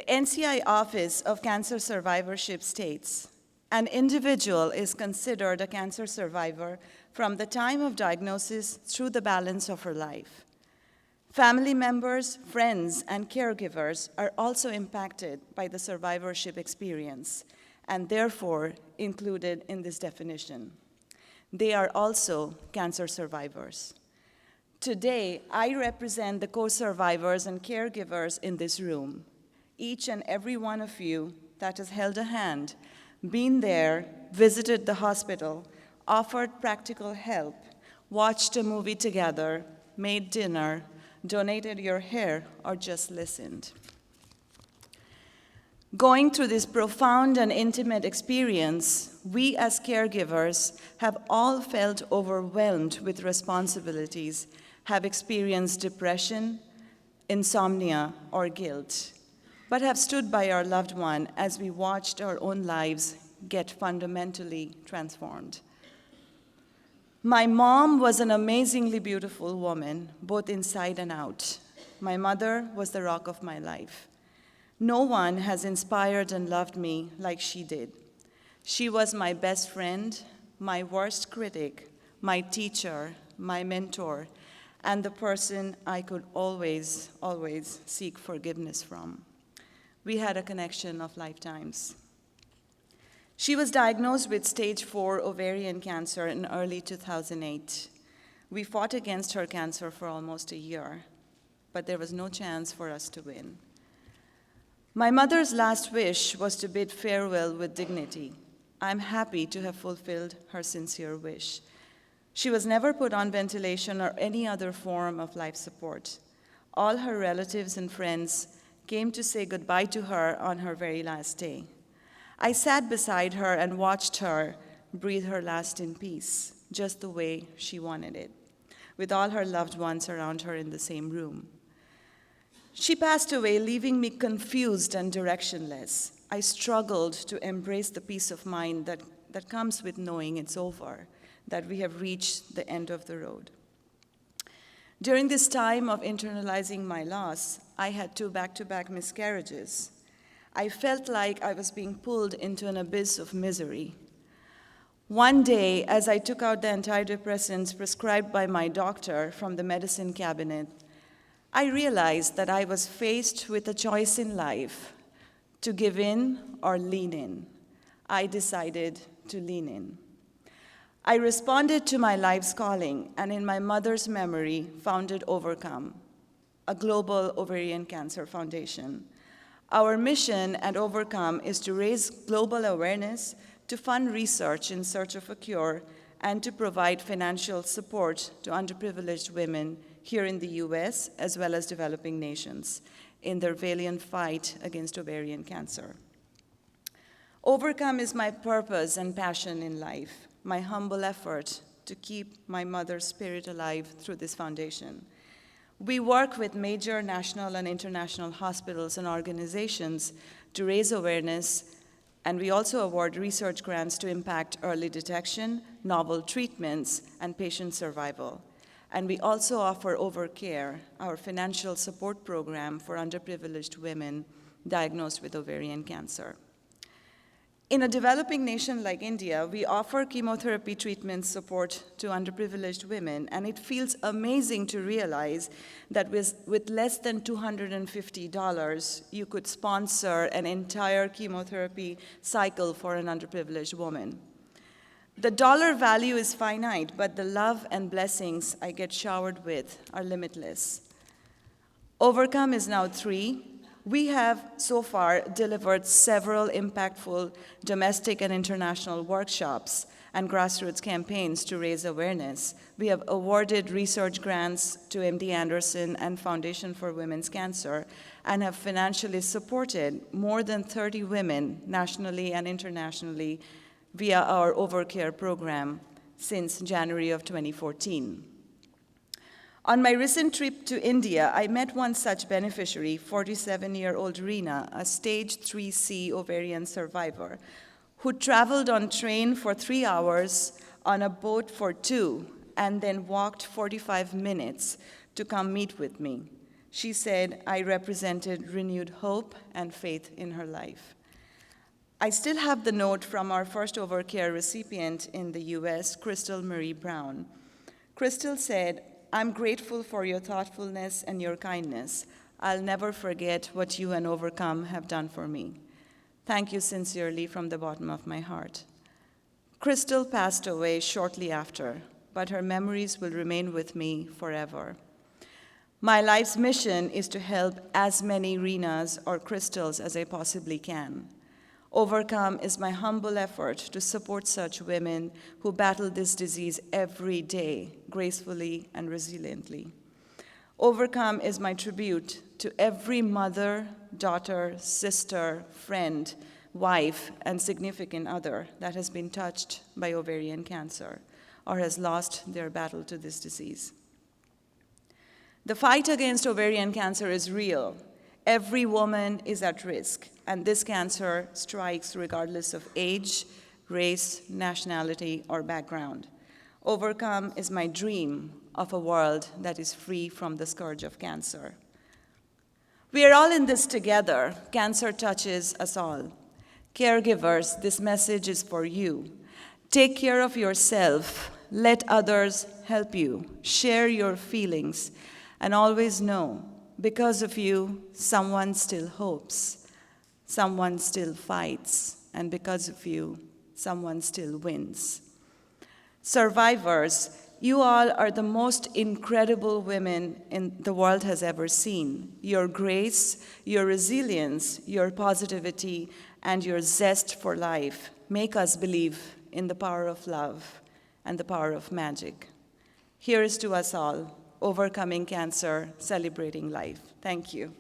The NCI Office of Cancer Survivorship states, an individual is considered a cancer survivor from the time of diagnosis through the balance of her life. Family members, friends, and caregivers are also impacted by the survivorship experience and therefore included in this definition. They are also cancer survivors. Today, I represent the co-survivors and caregivers in this room. Each and every one of you that has held a hand, been there, visited the hospital, offered practical help, watched a movie together, made dinner, donated your hair, or just listened. Going through this profound and intimate experience, we as caregivers have all felt overwhelmed with responsibilities, have experienced depression, insomnia, or guilt, but have stood by our loved one as we watched our own lives get fundamentally transformed. My mom was an amazingly beautiful woman, both inside and out. My mother was the rock of my life. No one has inspired and loved me like she did. She was my best friend, my worst critic, my teacher, my mentor, and the person I could always, always seek forgiveness from. We had a connection of lifetimes. She was diagnosed with stage 4 ovarian cancer in early 2008. We fought against her cancer for almost a year, but there was no chance for us to win. My mother's last wish was to bid farewell with dignity. I'm happy to have fulfilled her sincere wish. She was never put on ventilation or any other form of life support. All her relatives and friends came to say goodbye to her on her very last day. I sat beside her and watched her breathe her last in peace, just the way she wanted it, with all her loved ones around her in the same room. She passed away, leaving me confused and directionless. I struggled to embrace the peace of mind that comes with knowing it's over, that we have reached the end of the road. During this time of internalizing my loss, I had 2 back-to-back miscarriages. I felt like I was being pulled into an abyss of misery. One day, as I took out the antidepressants prescribed by my doctor from the medicine cabinet, I realized that I was faced with a choice in life, to give in or lean in. I decided to lean in. I responded to my life's calling, and in my mother's memory, founded Ovarcome, a global ovarian cancer foundation. Our mission at Ovarcome is to raise global awareness, to fund research in search of a cure, and to provide financial support to underprivileged women here in the US, as well as developing nations, in their valiant fight against ovarian cancer. Ovarcome is my purpose and passion in life, my humble effort to keep my mother's spirit alive through this foundation. We work with major national and international hospitals and organizations to raise awareness, and we also award research grants to impact early detection, novel treatments, and patient survival. And we also offer Overcare, our financial support program for underprivileged women diagnosed with ovarian cancer. In a developing nation like India, we offer chemotherapy treatment support to underprivileged women, and it feels amazing to realize that with less than $250, you could sponsor an entire chemotherapy cycle for an underprivileged woman. The dollar value is finite, but the love and blessings I get showered with are limitless. Ovarcome is now 3. We have so far delivered several impactful domestic and international workshops and grassroots campaigns to raise awareness. We have awarded research grants to MD Anderson and Foundation for Women's Cancer and have financially supported more than 30 women nationally and internationally via our Overcare program since January of 2014. On my recent trip to India, I met one such beneficiary, 47-year-old Reena, a stage 3C ovarian survivor, who traveled on train for 3 hours, on a boat for 2, and then walked 45 minutes to come meet with me. She said I represented renewed hope and faith in her life. I still have the note from our first Ovarcare recipient in the US, Crystal Marie Brown. Crystal said, "I'm grateful for your thoughtfulness and your kindness. I'll never forget what you and Ovarcome have done for me. Thank you sincerely from the bottom of my heart." Crystal passed away shortly after, but her memories will remain with me forever. My life's mission is to help as many Rinas or Crystals as I possibly can. Ovarcome is my humble effort to support such women who battle this disease every day, gracefully and resiliently. Ovarcome is my tribute to every mother, daughter, sister, friend, wife, and significant other that has been touched by ovarian cancer or has lost their battle to this disease. The fight against ovarian cancer is real. Every woman is at risk, and this cancer strikes regardless of age, race, nationality, or background. Ovarcome is my dream of a world that is free from the scourge of cancer. We are all in this together. Cancer touches us all. Caregivers, this message is for you. Take care of yourself. Let others help you. Share your feelings. And always know, because of you, someone still hopes, someone still fights, and because of you, someone still wins. Survivors, you all are the most incredible women the world has ever seen. Your grace, your resilience, your positivity, and your zest for life make us believe in the power of love and the power of magic. Here is to us all, overcoming cancer, celebrating life. Thank you.